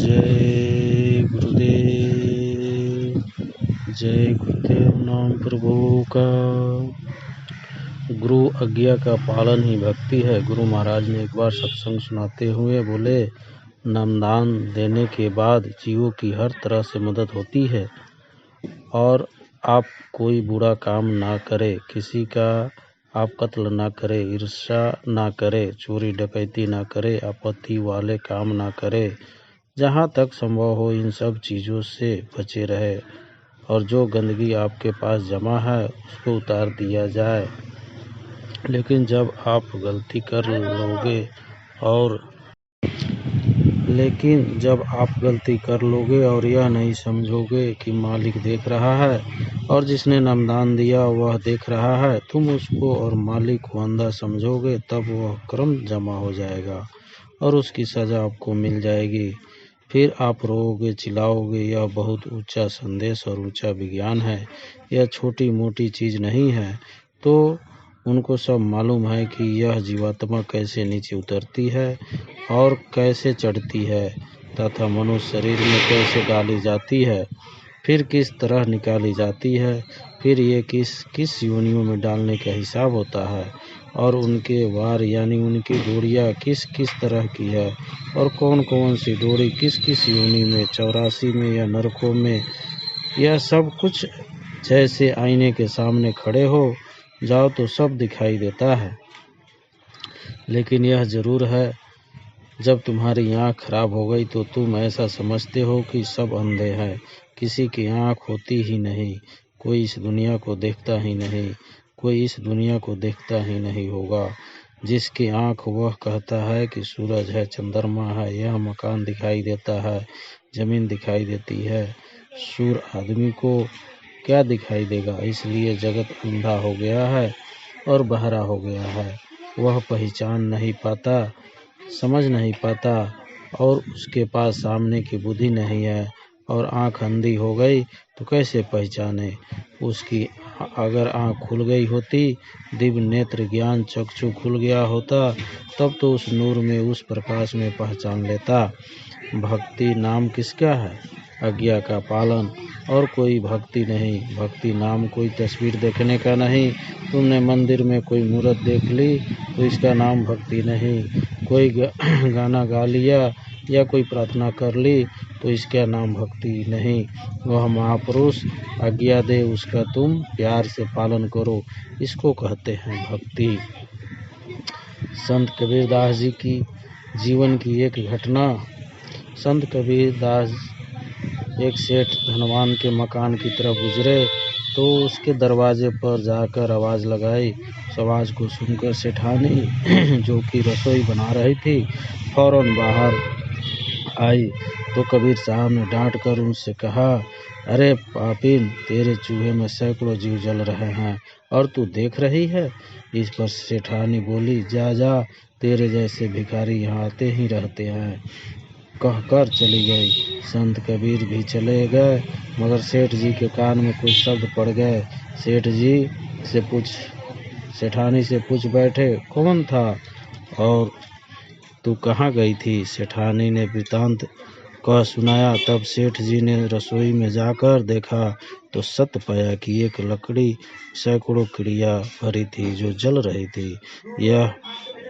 जय गुरुदेव। जय गुरुदेव नाम प्रभु का। गुरु आज्ञा का पालन ही भक्ति है। गुरु महाराज ने एक बार सत्संग सुनाते हुए बोले, नामदान देने के बाद जीवों की हर तरह से मदद होती है और आप कोई बुरा काम ना करे, किसी का आप कत्ल ना करे, ईर्ष्या ना करे, चोरी डकैती ना करे, आपत्ति वाले काम ना करे। जहाँ तक संभव हो इन सब चीज़ों से बचे रहे और जो गंदगी आपके पास जमा है उसको उतार दिया जाए। लेकिन जब आप गलती कर लोगे और यह नहीं समझोगे कि मालिक देख रहा है और जिसने नामदान दिया वह देख रहा है, तुम उसको और मालिक को अंधा समझोगे, तब वह कर्म जमा हो जाएगा और उसकी सज़ा आपको मिल जाएगी। फिर आप रोओगे, चिल्लाओगे। यह बहुत ऊंचा संदेश और ऊंचा विज्ञान है। यह छोटी मोटी चीज़ नहीं है। तो उनको सब मालूम है कि यह जीवात्मा कैसे नीचे उतरती है और कैसे चढ़ती है तथा मनुष्य शरीर में कैसे डाली जाती है, फिर किस तरह निकाली जाती है, फिर ये किस योनियों में डालने का हिसाब होता है और उनके वार यानी उनकी डोरियाँ किस किस तरह की है और कौन कौन सी डोरी किस किस योनि में, 84 में या नरकों में। यह सब कुछ जैसे आईने के सामने खड़े हो जाओ तो सब दिखाई देता है। लेकिन यह जरूर है, जब तुम्हारी आँख खराब हो गई तो तुम ऐसा समझते हो कि सब अंधे हैं, किसी की आँख होती ही नहीं, कोई इस दुनिया को देखता ही नहीं, कोई इस दुनिया को देखता ही नहीं होगा। जिसकी आँख वह कहता है कि सूरज है, चंद्रमा है, यह मकान दिखाई देता है, जमीन दिखाई देती है। सूर आदमी को क्या दिखाई देगा? इसलिए जगत अंधा हो गया है और बहरा हो गया है। वह पहचान नहीं पाता, समझ नहीं पाता और उसके पास सामने की बुद्धि नहीं है और आँख अंधी हो गई तो कैसे पहचाने? उसकी अगर आँख खुल गई होती, दिव्य नेत्र ज्ञान चक्षु खुल गया होता, तब तो उस नूर में, उस प्रकाश में पहचान लेता। भक्ति नाम किसका है? आज्ञा का पालन, और कोई भक्ति नहीं। भक्ति नाम कोई तस्वीर देखने का नहीं। तुमने मंदिर में कोई मूर्त देख ली तो इसका नाम भक्ति नहीं। कोई गाना गा लिया या कोई प्रार्थना कर ली तो इसका नाम भक्ति नहीं। वह महापुरुष आज्ञा दे, उसका तुम प्यार से पालन करो, इसको कहते हैं भक्ति। संत कबीरदास जी की जीवन की एक घटना। संत कबीरदास एक सेठ धनवान के मकान की तरफ गुजरे तो उसके दरवाजे पर जाकर आवाज़ लगाई। उस आवाज़ को सुनकर सेठानी जो कि रसोई बना रही थी फौरन बाहर आई तो कबीर साहब ने डांट कर उनसे कहा, अरे पापीन, तेरे चूहे में सैकड़ों जीव जल रहे हैं और तू देख रही है? इस पर सेठानी बोली, जा जा, तेरे जैसे भिखारी यहाँ आते ही रहते हैं, कहकर चली गई। संत कबीर भी चले गए मगर सेठ जी के कान में कुछ शब्द पड़ गए। सेठानी से पूछ बैठे, कौन था और तू कहाँ गई थी? सेठानी ने वृतांत कह सुनाया। तब सेठ जी ने रसोई में जाकर देखा तो सत्य पाया कि एक लकड़ी सैकड़ों चिड़िया भरी थी जो जल रही थी। यह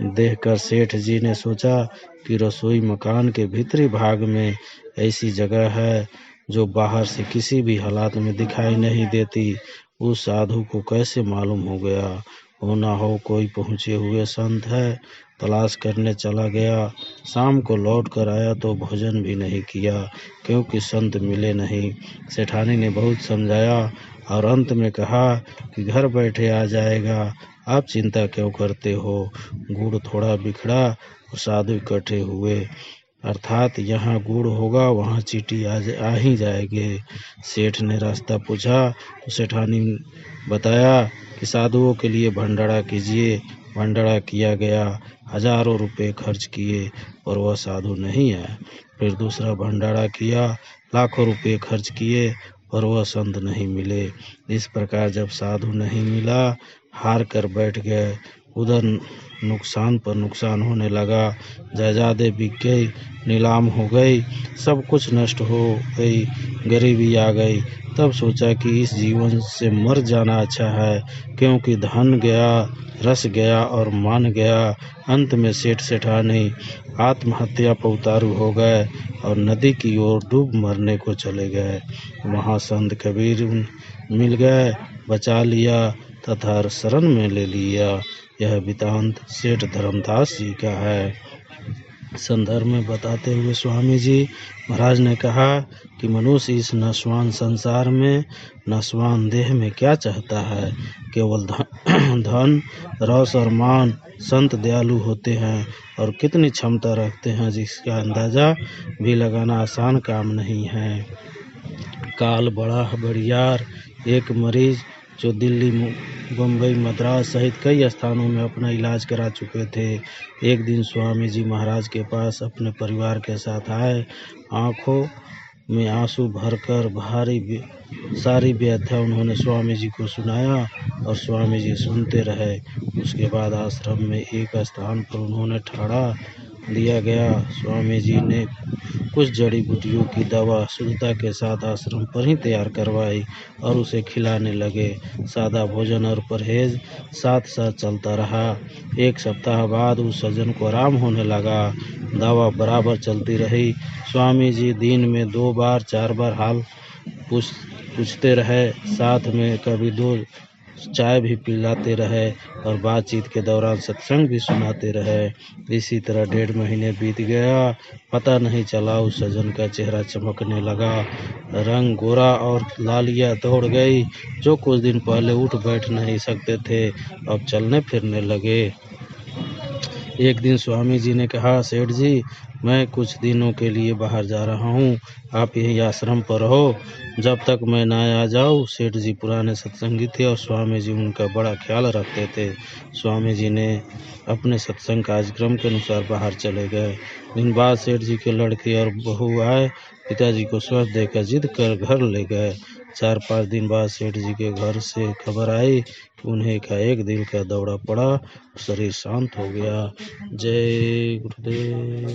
देखकर सेठ जी ने सोचा कि रसोई मकान के भीतरी भाग में ऐसी जगह है जो बाहर से किसी भी हालात में दिखाई नहीं देती। उस साधु को कैसे मालूम हो गया? हो ना हो कोई पहुँचे हुए संत है। तलाश करने चला गया। शाम को लौट कर आया तो भोजन भी नहीं किया क्योंकि संत मिले नहीं। सेठानी ने बहुत समझाया और अंत में कहा कि घर बैठे आ जाएगा, आप चिंता क्यों करते हो? गुड़ थोड़ा बिखरा और साधु इकट्ठे हुए, अर्थात यहाँ गुड़ होगा वहाँ चींटी आ ही जाएंगे। सेठ ने रास्ता पूछा तो सेठानी बताया कि साधुओं के लिए भंडारा कीजिए। भंडारा किया गया, हजारों रुपए खर्च किए और वह साधु नहीं आया। फिर दूसरा भंडारा किया, लाखों रुपए खर्च किए और वह संत नहीं मिले। इस प्रकार जब साधु नहीं मिला, हार कर बैठ गए। उधर नुकसान पर नुकसान होने लगा, जायदादें बिक गई, नीलाम हो गई, सब कुछ नष्ट हो गई, गरीबी आ गई। तब सोचा कि इस जीवन से मर जाना अच्छा है, क्योंकि धन गया, रस गया और मान गया। अंत में सेठ सेठानी आत्महत्या पर उतारू हो गए और नदी की ओर डूब मरने को चले गए। वहाँ संत कबीर मिल गए, बचा लिया तथा शरण में ले लिया। यह वृतांत सेठ धर्मदास जी का है। संदर्भ में बताते हुए स्वामी जी महाराज ने कहा कि मनुष्य इस नश्वान संसार में, नश्वान देह में क्या चाहता है? केवल धन, रस और मान। संत दयालु होते हैं और कितनी क्षमता रखते हैं, जिसका अंदाजा भी लगाना आसान काम नहीं है। काल बड़ा बड़ियार एक मरीज जो दिल्ली, बम्बई, मद्रास सहित कई स्थानों में अपना इलाज करा चुके थे, एक दिन स्वामी जी महाराज के पास अपने परिवार के साथ आए। आंखों में आंसू भरकर सारी व्याख्या उन्होंने स्वामी जी को सुनाया और स्वामी जी सुनते रहे। उसके बाद आश्रम में एक स्थान पर उन्होंने ठहरा दिया गया। स्वामी जी ने कुछ जड़ी बूटियों की दवा शुद्धता के साथ आश्रम पर ही तैयार करवाई और उसे खिलाने लगे। सादा भोजन और परहेज साथ साथ चलता रहा। एक सप्ताह बाद उस सज्जन को आराम होने लगा। दवा बराबर चलती रही। स्वामी जी दिन में 2 बार 4 बार हाल पूछते रहे, साथ में कभी 2 चाय भी पिलाते रहे और बातचीत के दौरान सत्संग भी सुनाते रहे। इसी तरह 1.5 महीने बीत गया। पता नहीं चला उस सज्जन का चेहरा चमकने लगा, रंग गोरा और लालिया दौड़ गई। जो कुछ दिन पहले उठ बैठ नहीं सकते थे, अब चलने फिरने लगे। एक दिन स्वामी जी ने कहा, सेठ जी, मैं कुछ दिनों के लिए बाहर जा रहा हूँ, आप यही आश्रम पर रहो जब तक मैं ना आ जाऊँ। सेठ जी पुराने सत्संगी थे और स्वामी जी उनका बड़ा ख्याल रखते थे। स्वामी जी ने अपने सत्संग कार्यक्रम के अनुसार बाहर चले गए। दिन बाद सेठ जी के लड़के और बहू आए, पिताजी को स्वस्थ देकर जिद कर घर ले गए। 4-5 दिन बाद सेठ जी के घर से खबर आई कि उन्हें एकाएक दिल का दौरा पड़ा, शरीर शांत हो गया। जय गुरुदेव।